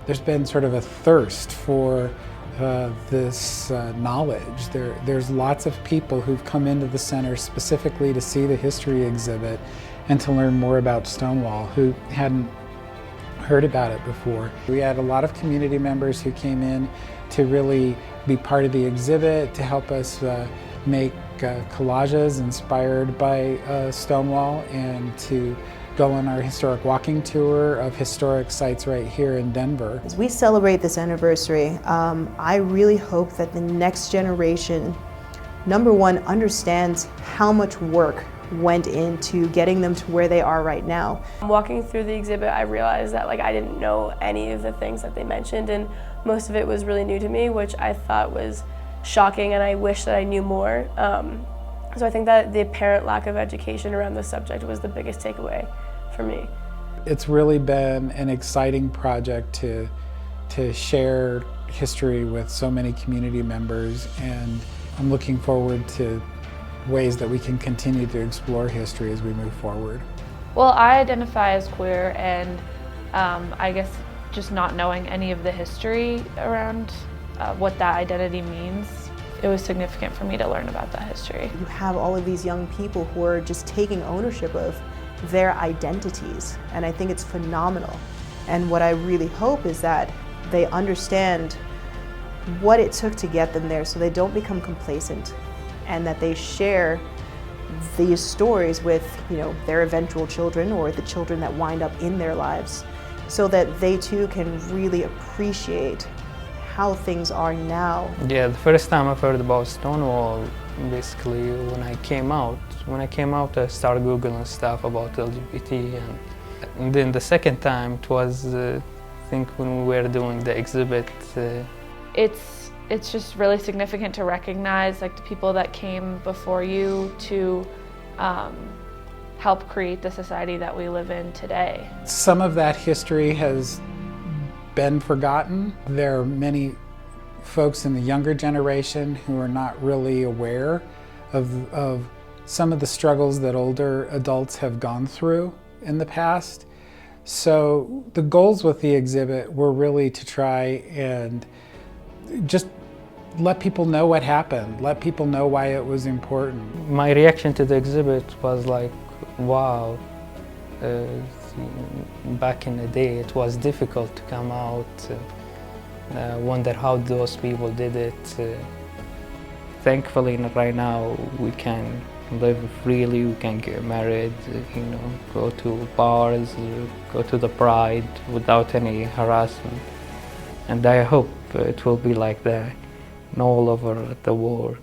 there's been sort of a thirst for this knowledge. There's lots of people who've come into the center specifically to see the history exhibit and to learn more about Stonewall who hadn't heard about it before. We had a lot of community members who came in to really be part of the exhibit, to help us make collages inspired by Stonewall, and to go on our historic walking tour of historic sites right here in Denver. As we celebrate this anniversary, I really hope that the next generation, number one, understands how much work went into getting them to where they are right now. Walking through the exhibit, I realized that I didn't know any of the things that they mentioned, and most of it was really new to me, which I thought was shocking, and I wish that I knew more. So I think that the apparent lack of education around the subject was the biggest takeaway for me. It's really been an exciting project to share history with so many community members, and I'm looking forward to ways that we can continue to explore history as we move forward. Well, I identify as queer, and I guess just not knowing any of the history around what that identity means, it was significant for me to learn about that history. You have all of these young people who are just taking ownership of their identities, and I think it's phenomenal. And what I really hope is that they understand what it took to get them there, so they don't become complacent, and that they share these stories with, their eventual children or the children that wind up in their lives, so that they too can really appreciate how things are now. Yeah, the first time I've heard about Stonewall, basically when I came out. When I came out, I started Googling stuff about LGBT, and then the second time it was, I think, when we were doing the exhibit. It's just really significant to recognize the people that came before you to help create the society that we live in today. Some of that history has been forgotten. There are many folks in the younger generation who are not really aware of some of the struggles that older adults have gone through in the past. So the goals with the exhibit were really to try and just let people know what happened, let people know why it was important. My reaction to the exhibit was like, wow, back in the day it was difficult to come out, wonder how those people did it. Thankfully right now we can live freely, we can get married, go to bars, go to the Pride without any harassment. And I hope it will be like that all over the world.